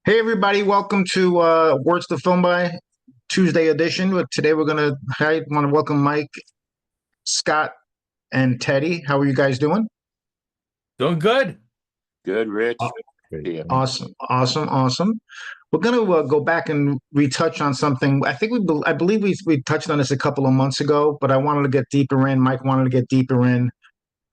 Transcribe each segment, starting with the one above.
Hey everybody, welcome to Words to Film By Tuesday edition. Today I want to welcome Mike, Scott, and Teddy. How are you guys doing? Doing good. Good, Aw- Rich. Yeah. Awesome, awesome, awesome. We're gonna go back and retouch on something. I believe we touched on this a couple of months ago, but I wanted to get deeper in. Mike wanted to get deeper in.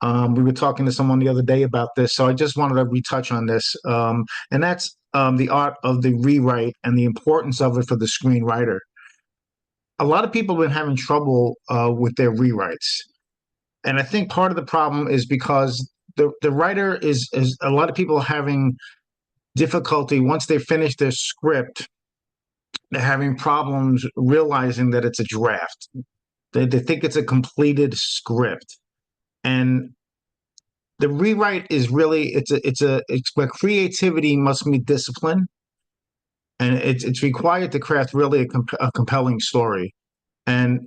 We were talking to someone the other day about this, so I just wanted to retouch on this. And that's the art of the rewrite and the importance of it for the screenwriter. A lot of people have been having trouble with their rewrites, and I think part of the problem is because the writer is a lot of people are having difficulty once they finish their script. They're having problems realizing that it's a draft. They think it's a completed script, and the rewrite is really it's where creativity must meet discipline, and it's required to craft really a compelling story. And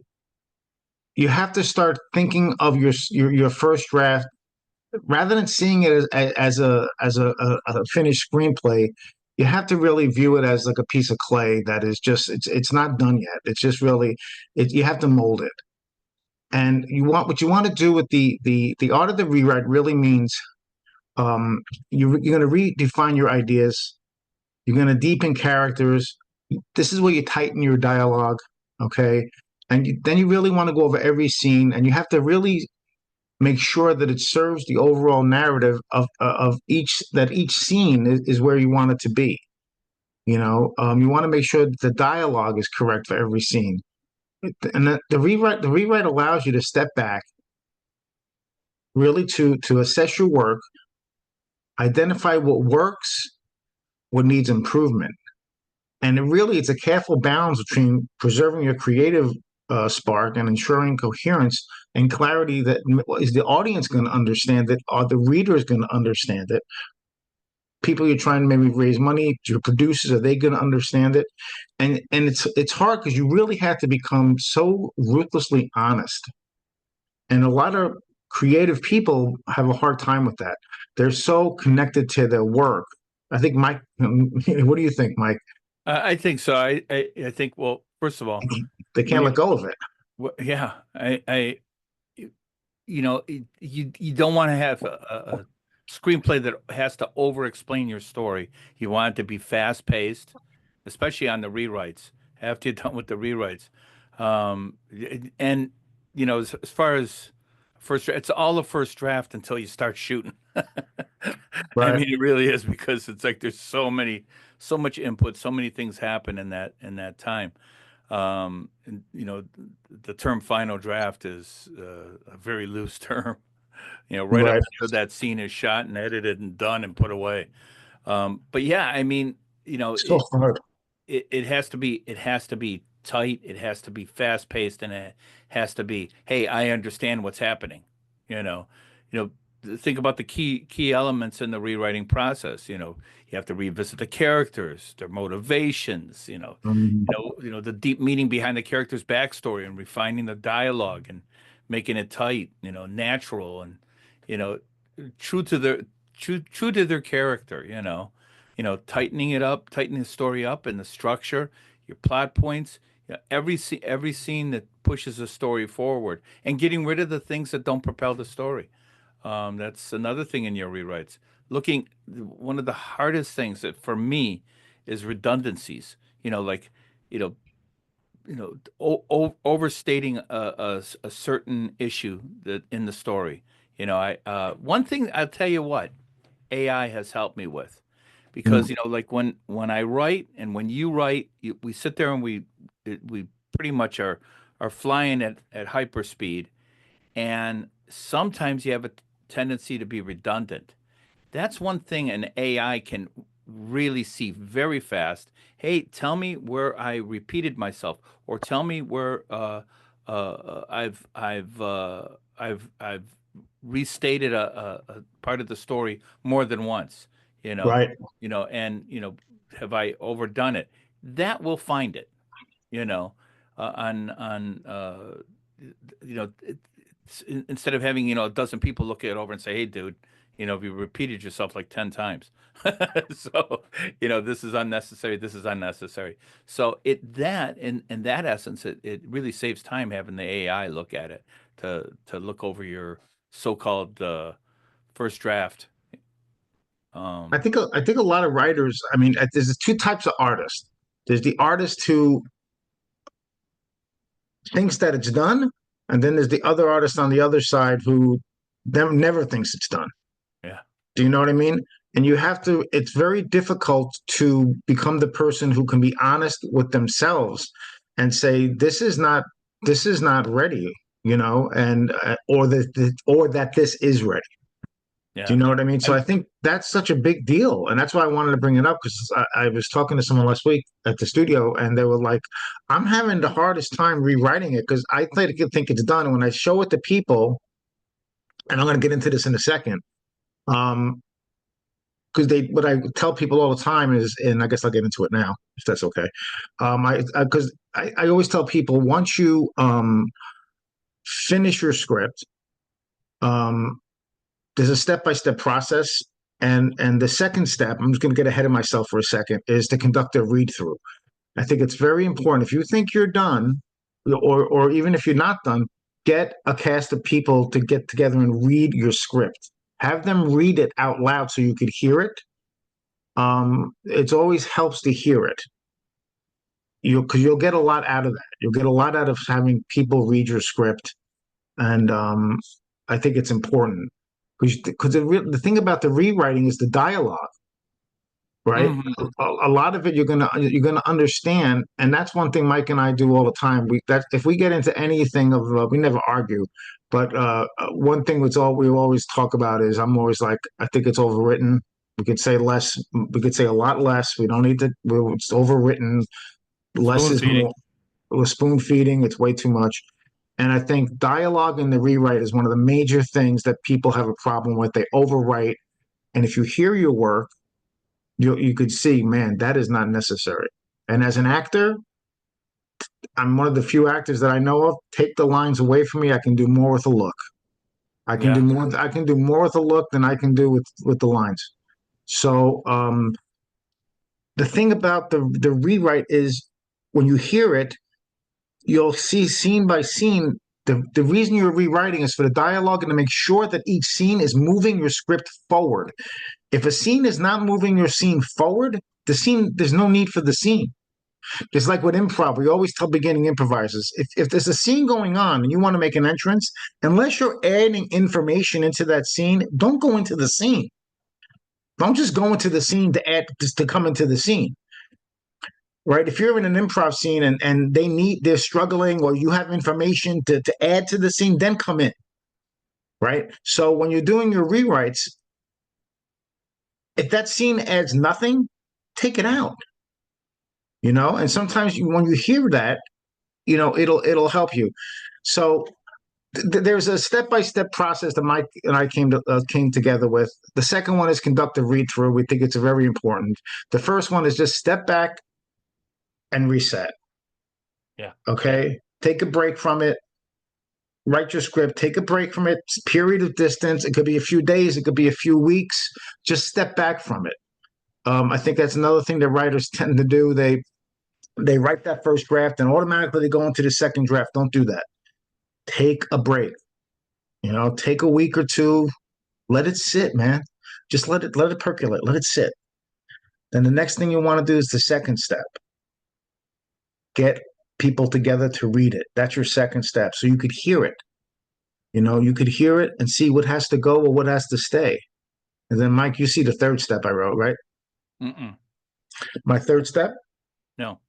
you have to start thinking of your first draft rather than seeing it as a finished screenplay. You have to really view it as like a piece of clay that is just it's not done yet. It's just really you have to mold it. And what you want to do with the art of the rewrite really means you're going to redefine your ideas. You're going to deepen characters. This is where you tighten your dialogue, okay? And then you really want to go over every scene, and you have to really make sure that it serves the overall narrative of each scene is where you want it to be. You want to make sure that the dialogue is correct for every scene, and the rewrite allows you to step back, really to assess your work, identify what works, what needs improvement. And it's a careful balance between preserving your creative spark and ensuring coherence and clarity. That is the audience going to understand it? Are the readers going to understand it? People you're trying to maybe raise money, your producers, are they going to understand it? And it's hard because you really have to become so ruthlessly honest. And a lot of creative people have a hard time with that. They're so connected to their work. I think Mike, what do you think, Mike? I think so. I think, well, first of all, They when can't you, let go of it. yeah, you don't want to have a screenplay that has to over explain your story. You want it to be fast paced, especially on the rewrites, after you're done with the rewrites. And, as far as it's all a first draft until you start shooting. I Right. mean, it really is because it's like there's so much input, so many things happen in that time. And, the term final draft is a very loose term. Right up Right. until that scene is shot and edited and done and put away. But yeah, I mean, So hard. it has to be tight, it has to be fast paced, and it has to be, hey, I understand what's happening. You know, think about the key elements in the rewriting process. You have to revisit the characters, their motivations. Mhm. The deep meaning behind the character's backstory and refining the dialogue and making it tight. Natural and you know true to their true to their character. Tightening it up, tightening the story up and the structure, your plot points, every scene that pushes the story forward, and getting rid of the things that don't propel the story. That's another thing in your rewrites. One of the hardest things that for me is redundancies. Like, you know, overstating a certain issue that in the story. I one thing I'll tell you what AI has helped me with, because like when I write and when you write, we sit there and we pretty much are flying at hyperspeed, and sometimes you have a tendency to be redundant. That's one thing an AI can really see very fast. Hey, tell me where I repeated myself, or tell me where I've restated a part of the story more than once. You know, Right. and have I overdone it? That will find it. On you know, instead of having a dozen people look it over and say, "Hey, dude." if you repeated yourself like 10 times. So, this is unnecessary, this is unnecessary. So in that essence, it really saves time having the AI look at it to look over your so-called first draft. I Um, think I think a lot of writers. I mean, there's two types of artists. There's the artist who thinks that it's done, and then there's the other artist on the other side who never thinks it's done. yeah, Do you know what I mean? And you have to. It's very difficult to become the person who can be honest with themselves and say this is not ready. And or that this is ready. Do yeah. you know what I mean? So I I think that's such a big deal. And that's why I wanted to bring it up because I was talking to someone last week at the studio and they were like, I'm having the hardest time rewriting it because I think it's done. And when I show it to people, and I'm going to get into this in a second, um, because what I tell people all the time is, and I guess I'll get into it now if that's okay. Because I always tell people once you finish your script, um, there's a step-by-step process, and the second step, I'm just going to get ahead of myself for a second, is to conduct a read through. I think it's very important. If you think you're done, or even if you're not done, get a cast of people to get together and read your script. Have them read it out loud so you could hear it. It always helps to hear it. Because you'll get a lot out of that. You'll get a lot out of having people read your script, and I think it's important because the thing about the rewriting is the dialogue, right? Mhm. A lot of it you're gonna understand, and that's one thing Mike and I do all the time. That if we get into anything of we never argue, but one thing we always talk about is I'm always like I think it's overwritten. We could say less. We could say a lot less. We don't need to. It's overwritten. Less Spoon is feeding. more. With spoon feeding, it's way too much. And I think dialogue in the rewrite is one of the major things that people have a problem with. They overwrite, and if you hear your work, you could see, man, that is not necessary. And as an actor, I'm one of the few actors that I know of. Take the lines away from me, I can do more with a look. I can do Yeah. more. I can do more with a look than I can do with the lines. So the thing about the rewrite is when you hear it, you'll see scene by scene. The reason you're rewriting is for the dialogue and to make sure that each scene is moving your script forward. If a scene is not moving your scene forward, there's no need for the scene. Just like with improv, we always tell beginning improvisers if there's a scene going on and you want to make an entrance, unless you're adding information into that scene, don't go into the scene. Don't just go into the scene to add just to come into the scene. Right? If you're in an improv scene and they're struggling or you have information to add to the scene, then come in. Right. So when you're doing your rewrites, if that scene adds nothing, take it out. And sometimes when you hear that, it'll help you. So there's a step-by-step process that Mike and I came together with. The second one is conduct a read through. We think it's very important. The first one is just step back and reset. Yeah. Okay, take a break from it. Write your script. Take a break from it. Period of distance. It could be a few days. It could be a few weeks. Just step back from it. I think that's another thing that writers tend to do. They write that first draft and automatically they go into the second draft. Don't do that. Take a break. Take a week or two. Let it sit, man. Just let it percolate. Let it sit. Then the next thing you want to do is the second step. Get people together to read it. That's your second step. So you could hear it. You could hear it and see what has to go or what has to stay. And then, Mike, you see the third step I wrote, right? Mm-mm. My third step, No.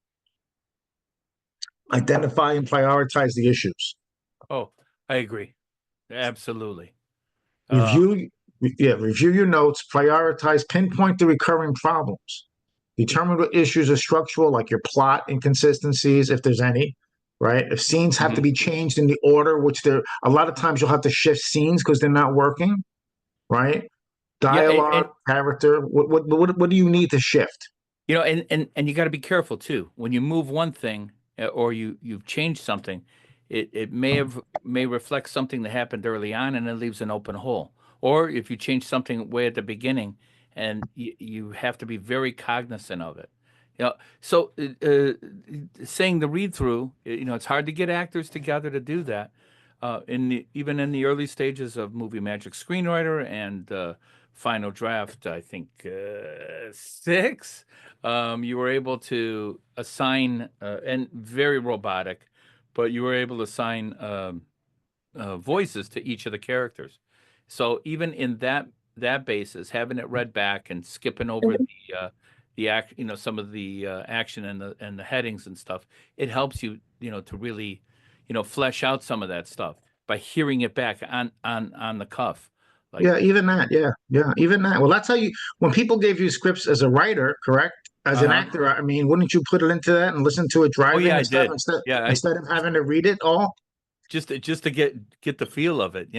identify and prioritize the issues. Oh, I agree. Absolutely. Uh, Review, review your notes, prioritize, pinpoint the recurring problems. Determine what issues are structural, like your plot inconsistencies, if there's any, right? If scenes have to mhm. be changed in the order, which a lot of times you'll have to shift scenes because they're not working, right? Yeah, Dialogue, character, what do you need to shift? and you got to be careful too. When you move one thing or you've changed something, it may reflect something that happened early on and it leaves an open hole. or if you change something way at the beginning, and you have to be very cognizant of it. So saying the read through, it's hard to get actors together to do that. Even in the early stages of Movie Magic Screenwriter and Final Draft, I think six, you were able to assign, and very robotic, but you were able to assign voices to each of the characters. So even in that basis, having it read back and skipping over the act, some of the action and the headings and stuff, it helps you, to really, flesh out some of that stuff by hearing it back on the cuff. Like, Yeah, even that. Yeah, yeah, even that. Well, that's how you, when people gave you scripts as a writer, correct? As an uh-huh. actor, I mean, wouldn't you put it into that and listen to it Oh driving yeah, I instead did. instead Yeah, I instead of having to read it all? just to get the feel of it,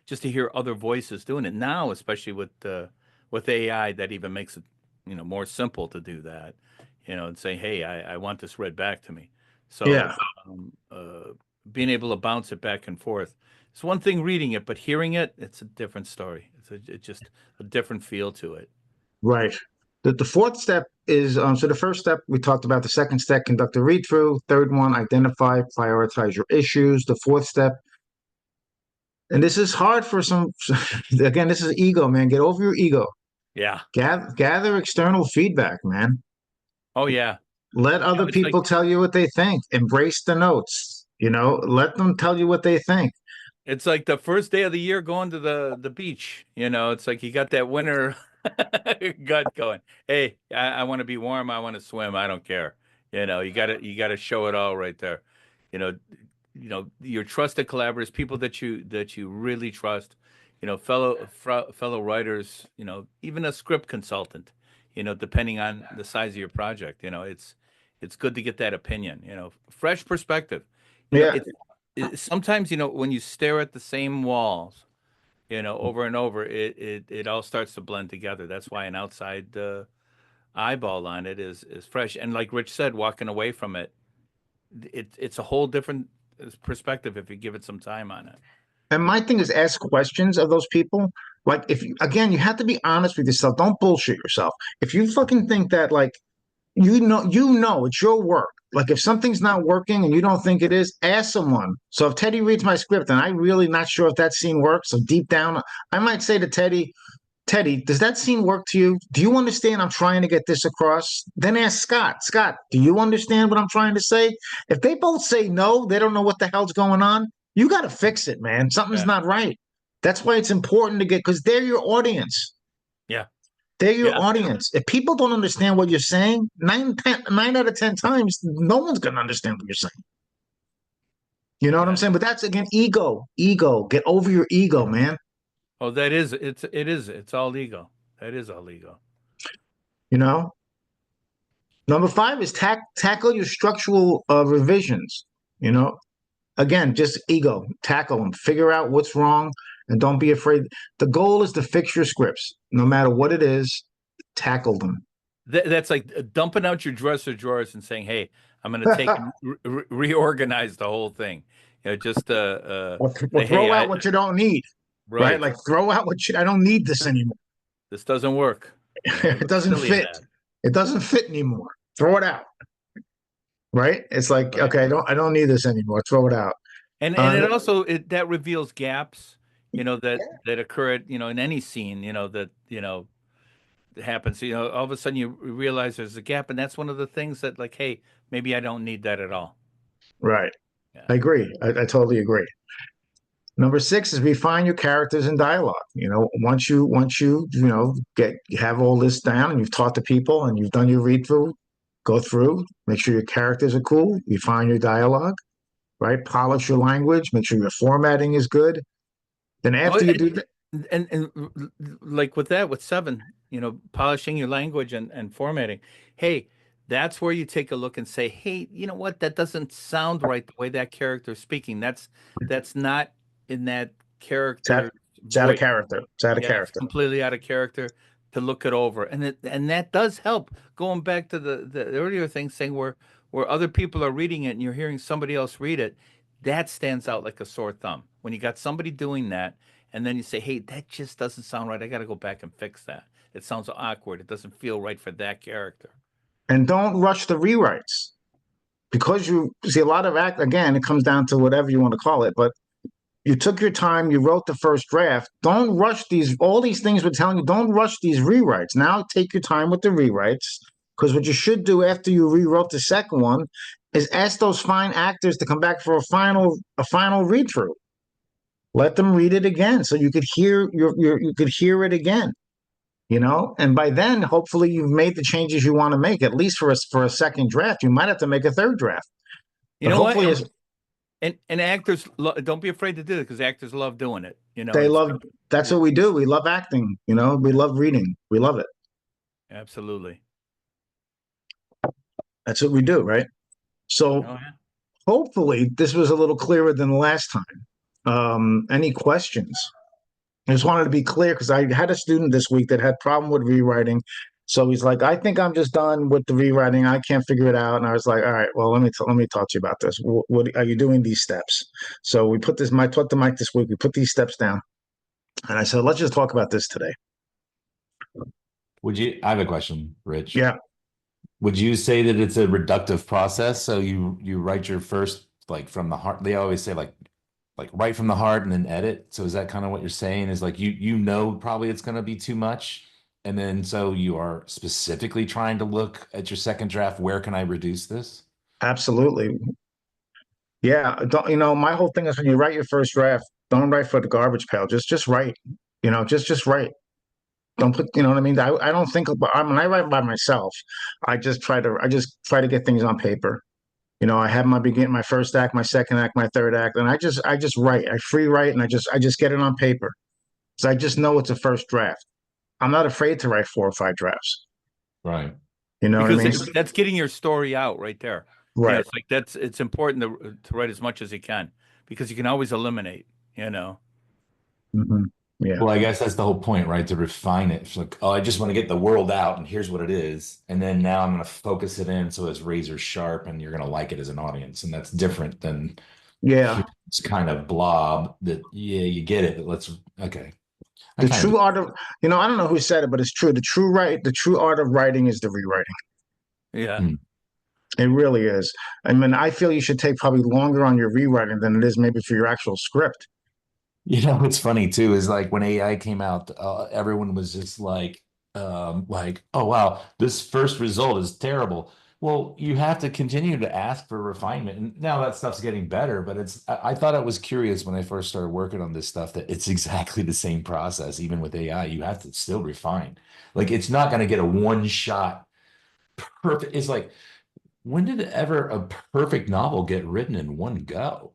just to hear other voices doing it now, especially with AI, that even makes it, more simple to do that, and say, hey, I want this read back to me. So Yeah, being able to bounce it back and forth. It's one thing reading it, but hearing it, it's a different story. It's just a different feel to it. right. The fourth step is so the first step we talked about. The second step, conduct a read through. Third one, identify, prioritize your issues. The fourth step, and this is hard for some. Again, this is ego, man. Get over your ego. Yeah. Gather external feedback, man. Oh yeah. Let other It's like people tell you what they think. Embrace the notes. Let them tell you what they think. It's like the first day of the year going to the beach. It's like you got that winter gut going. Hey, I want to be warm. I want to swim. I don't care. You got to show it all right there. You know, your trusted collaborators, people that you really trust. Fellow writers. Even a script consultant. Depending on the size of your project. It's good to get that opinion. Fresh perspective. Yeah. Sometimes when you stare at the same walls, over and over, it all starts to blend together. That's why an outside eyeball on it is fresh. And like Rich said, walking away from it's a whole different perspective if you give it some time on it. And my thing is ask questions of those people. Like if you, again, you have to be honest with yourself. Don't bullshit yourself. If you fucking think that like it's your work. Like if something's not working and you don't think it is, ask someone. So if Teddy reads my script and I'm really not sure if that scene works, so deep down, I might say to Teddy, Teddy, does that scene work to you? Do you understand I'm trying to get this across? Then ask Scott, Scott, do you understand what I'm trying to say? If they both say no, they don't know what the hell's going on. You got to fix it, man. Something's Yeah. not right. That's why it's important to get, because they're your audience. Yeah. They're your Yeah. audience. If people don't understand what you're saying, 9 out of 10 times, no one's going to understand what you're saying. You know what I'm Yeah. saying? But that's again, ego, ego. Get over your ego, man. Oh, it's all ego. That is all ego. You know, number five is tackle your structural revisions. You know, again, just ego. Tackle them. Figure out what's wrong, and don't be afraid. The goal is to fix your scripts, no matter what it is. Tackle them. That's like dumping out your dresser drawers and saying, "Hey, I'm going to take and reorganize the whole thing." Just Or say, "Hey, throw out what you don't need. Right? right, Like throw out what you. I don't need this anymore. this doesn't work. You It look doesn't silly in fit. that." It doesn't fit anymore. Throw it out. Right? It's like Right. okay, I don't need this anymore. Throw it out. And Uh, it also that reveals gaps, that occur in any scene, that happens. All of a sudden you realize there's a gap, and that's one of the things that, like, hey, maybe I don't need that at all. right. Yeah. I agree. I totally agree. Number six is refine your characters and dialogue. Once you get have all this down and you've talked to people and you've done your read through, go through, make sure your characters are cool, refine your dialogue, right? Polish your language, make sure your formatting is good. Then Oh, after you do that, and like with that, with seven, polishing your language and formatting. Hey, that's where you take a look and say, hey, you know what? That doesn't sound right the way that character is speaking. That's not in that it's out, character it's out of voice. character. It's out of Yeah, it's character. completely out of character, to look it over. And that does help. Going back to the earlier thing, saying where other people are reading it and you're hearing somebody else read it, that stands out like a sore thumb. When you got somebody doing that and then you say, hey, that just doesn't sound right. I got to go back and fix that. It sounds awkward. It doesn't feel right for that character. And don't rush the rewrites because you see a lot of act again, it comes down to whatever you want to call it, but you took your time, you wrote the first draft. Don't rush these, all these things we're telling you, don't rush these rewrites. Now take your time with the rewrites, because what you should do after you rewrote the second one is ask those fine actors to come back for a final read through. Let them read it again so you could hear you could hear it again, and by then hopefully you've made the changes you want to make, at least for a second draft. You might have to make a third draft, You but know what? hopefully it's And actors don't be afraid to do it because actors love doing it. they It's love that's what we do. We love acting, we love reading. We love it. absolutely. That's what we do, right? So Oh yeah. hopefully this was a little clearer than the last time. Any questions? I just wanted to be clear because I had a student this week that had problem with rewriting. So he's like, I think I'm just done with the rewriting. I can't figure it out. And I was like, all right, well, let me talk to you about this. What are you doing these steps? So we put this. I taught the Mike this week. We put these steps down, and I said, let's just talk about this today. I have a question, Rich. Yeah, Would you say that it's a reductive process? So you write your first like from the heart. They always say like write from the heart and then edit. So is that kind of what you're saying? Is like you know probably it's going to be too much, and then so you are specifically trying to look at your second draft. Where can I reduce this? absolutely. Yeah, don't my whole thing is when you write your first draft, don't write for the garbage pail. Just write. Just write. Don't put, what I mean? I don't think about, when I write by myself, I just try to get things on paper. I have my first act, my second act, my third act, and I just write. I free write and I just get it on paper. So I just know it's a first draft. I'm not afraid to write 4 or 5 drafts. Right. You know what I Because mean? that's getting your story out right there. Right. It's like it's important to write as much as you can because you can always eliminate, you know. Hmm. Yeah. Well, I guess that's the whole point, right? To refine it. It's like, oh, I just want to get the world out, and here's what it is. And then now I'm going to focus it in so it's razor sharp, and you're going to like it as an audience. And that's different than Yeah. it's kind of blob that, yeah, you get it, but okay. I The kind of, true art of, I don't know who said it, but it's true. The true art of writing is the rewriting. Yeah. Hmm. It really is. I mean, I feel you should take probably longer on your rewriting than it is maybe for your actual script. What's funny too is like when AI came out, everyone was just like, oh wow, this first result is terrible. Well, you have to continue to ask for refinement, and now that stuff's getting better. But I thought it was curious when I first started working on this stuff that it's exactly the same process, even with AI. You have to still refine. Like it's not going to get a one shot perfect. It's like when did ever a perfect novel get written in one go?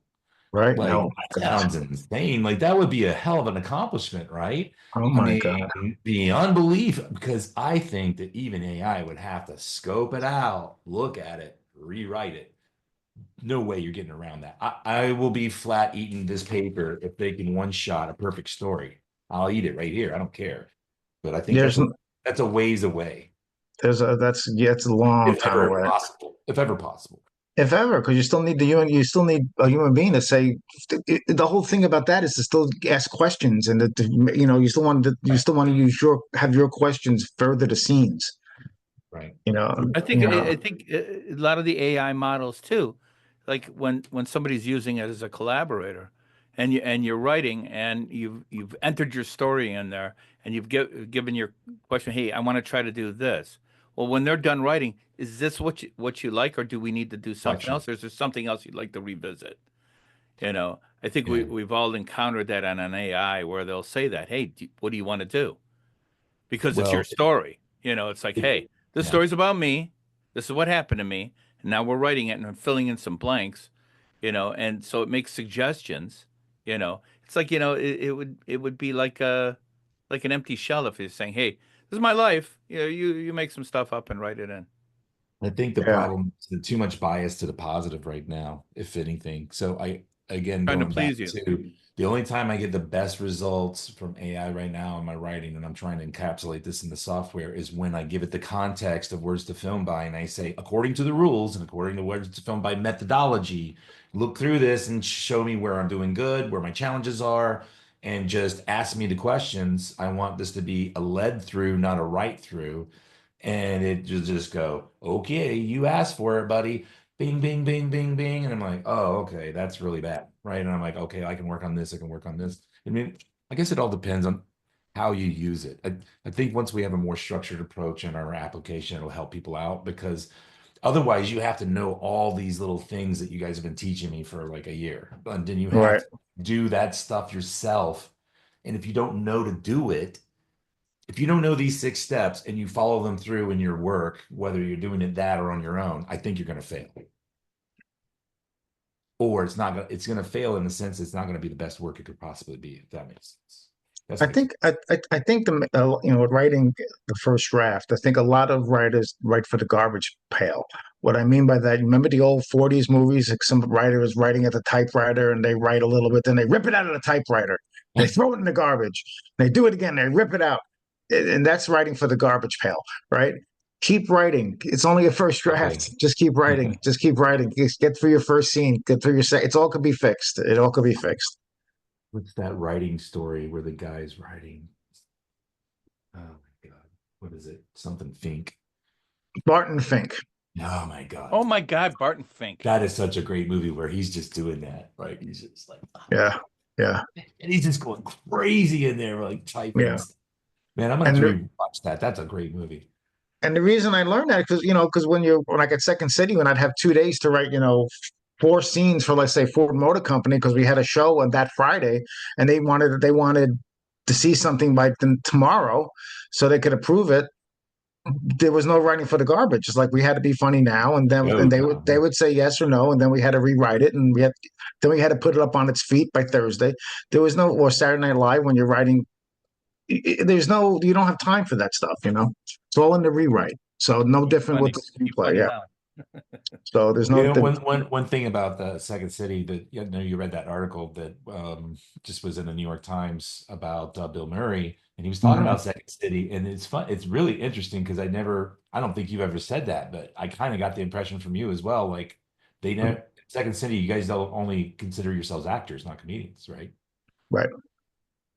Right? Like, Oh that my God. sounds insane. Like, that would be a hell of an accomplishment, right? Oh I my God. mean, beyond belief, because I think that even AI would have to scope it out, look at it, rewrite it. No way you're getting around that. I will be flat eating this paper if they can one shot a perfect story. I'll eat it right here. I don't care. But I think There's that's a ways away, there's a that's yeah, it's a long if time ever away. possible. If ever possible. If ever, because you still need a human being to say the whole thing about that is to still ask questions and you still want to have your questions further the scenes. Right. You know, I think you I know. think a lot of the AI models too, like when somebody's using it as a collaborator, and you're writing and you've entered your story in there and you've given your question, hey, I want to try to do this. Well, when they're done writing, is this what you like, or do we need to do something Action. else, or is there something else you'd like to revisit? I think Yeah. we've all encountered that on an AI where they'll say that, hey, what do you want to do? Because it's your Well, story. It's like, it, hey, this yeah. story's about me. This is what happened to me. And now we're writing it and I'm filling in some blanks, and so it makes suggestions. It's like, it would be like an empty shell if you're saying, hey, this is my life. You make some stuff up and write it in. I think the Yeah. problem is too much bias to the positive right now, if anything. So again, Trying to going back please you. to the only time I get the best results from AI right now in my writing, and I'm trying to encapsulate this in the software, is when I give it the context of words to film by, and I say, according to the rules and according to words to film by methodology, look through this and show me where I'm doing good, where my challenges are, and just ask me the questions. I want this to be a led through, not a write through. And it just go, okay, you asked for it, buddy. Bing, bing, bing, bing, bing. And I'm like, oh, okay, that's really bad. Right. And I'm like, okay, I can work on this. I can work on this. I mean, I guess it all depends on how you use it. I think once we have a more structured approach in our application, it'll help people out, because otherwise you have to know all these little things that you guys have been teaching me for like a year. And then you have Right. to do that stuff yourself. And if you don't know to do it, if you don't know these 6 steps and you follow them through in your work, whether you're doing it that or on your own, I think you're going to fail. Or it's going to fail in the sense it's not going to be the best work it could possibly be, if that makes sense. That's I think I think the with writing the first draft, I think a lot of writers write for the garbage pail. What I mean by that, you remember the old 40s movies? Like some writer is writing at the typewriter and they write a little bit, then they rip it out of the typewriter, they throw it in the garbage, they do it again, they rip it out, and that's writing for the garbage pail, right? Keep writing. It's only a first draft. Just keep writing. Just keep writing. Just get through your first scene. Get through your second. It's all could be fixed. It all could be fixed. What's that writing story where the guy's writing? Oh my God. What is it? Something Fink. Barton Fink. Oh my God. Oh my God, Barton Fink. That is such a great movie where he's just doing that. Right. He's just like, oh. Yeah. Yeah. And he's just going crazy in there, like typing. Yeah. Man, I'm going to rewatch that. That's a great movie. And the reason I learned that, because when I got Second City, when I'd have 2 days to write, 4 scenes for, let's say, Ford Motor Company, because we had a show on that Friday, and they wanted to see something by tomorrow, so they could approve it. There was no writing for the garbage. It's like we had to be funny now, and then they would say yes or no, and then we had to rewrite it, and we had to put it up on its feet by Thursday. There was no, or Saturday Night Live when you're writing. You don't have time for that stuff. It's all in the rewrite. So no different with the screenplay. Yeah. So there's no. One thing about the Second City that you read that article that just was in the New York Times about Bill Murray, and he was talking about Second City, and it's fun. It's really interesting because I don't think you've ever said that, but I kind of got the impression from you as well. Like they never Second City, you guys don't only consider yourselves actors, not comedians, right? Right.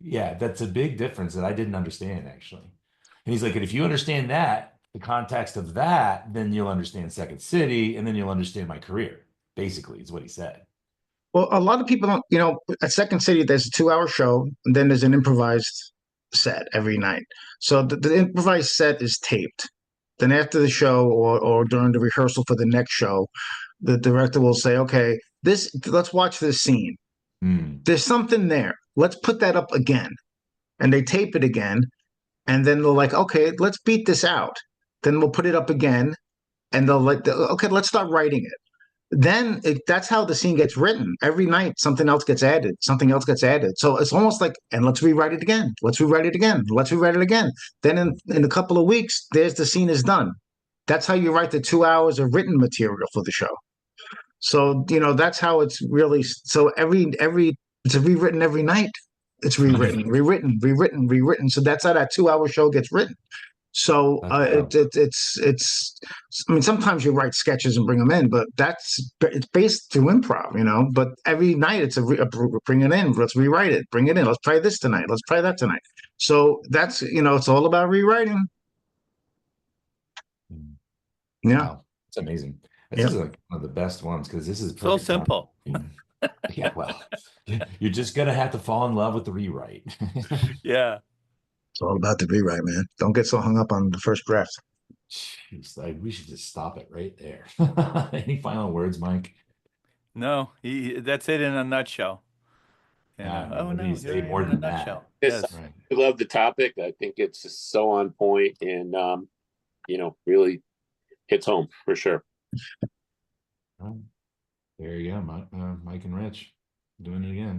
Yeah, that's a big difference that I didn't understand, actually. And he's like, and if you understand that, the context of that, then you'll understand Second City, and then you'll understand my career, basically, is what he said. Well, a lot of people don't, at Second City, there's a 2-hour show, and then there's an improvised set every night. So the improvised set is taped. Then after the show or during the rehearsal for the next show, the director will say, okay, let's watch this scene. There's something there. Let's put that up again. And they tape it again. And then they're like, okay, let's beat this out. Then we'll put it up again. And they'll okay, let's start writing it. Then that's how the scene gets written. Every night, something else gets added. Something else gets added. So it's almost like, and let's rewrite it again. Let's rewrite it again. Let's rewrite it again. Then in a couple of weeks, the scene is done. That's how you write the 2 hours of written material for the show. So, that's how it's really. So it's rewritten every night. It's rewritten, rewritten, rewritten, rewritten. So that's how that 2-hour show gets written. So it's. I mean, sometimes you write sketches and bring them in, but it's based through improv, But every night it's bring it in. Let's rewrite it. Bring it in. Let's try this tonight. Let's try that tonight. So that's it's all about rewriting. Yeah, wow. It's amazing. This is like one of the best ones because this is so simple. Yeah, well, you're just gonna have to fall in love with the rewrite. Yeah, it's all about the rewrite, man. Don't get so hung up on the first draft. Jeez, like we should just stop it right there. Any final words, Mike? No, that's it in a nutshell. Oh no, say more than that. Yes. I love the topic. I think it's just so on point and really hits home for sure. There you go, Mike and Rich doing it again.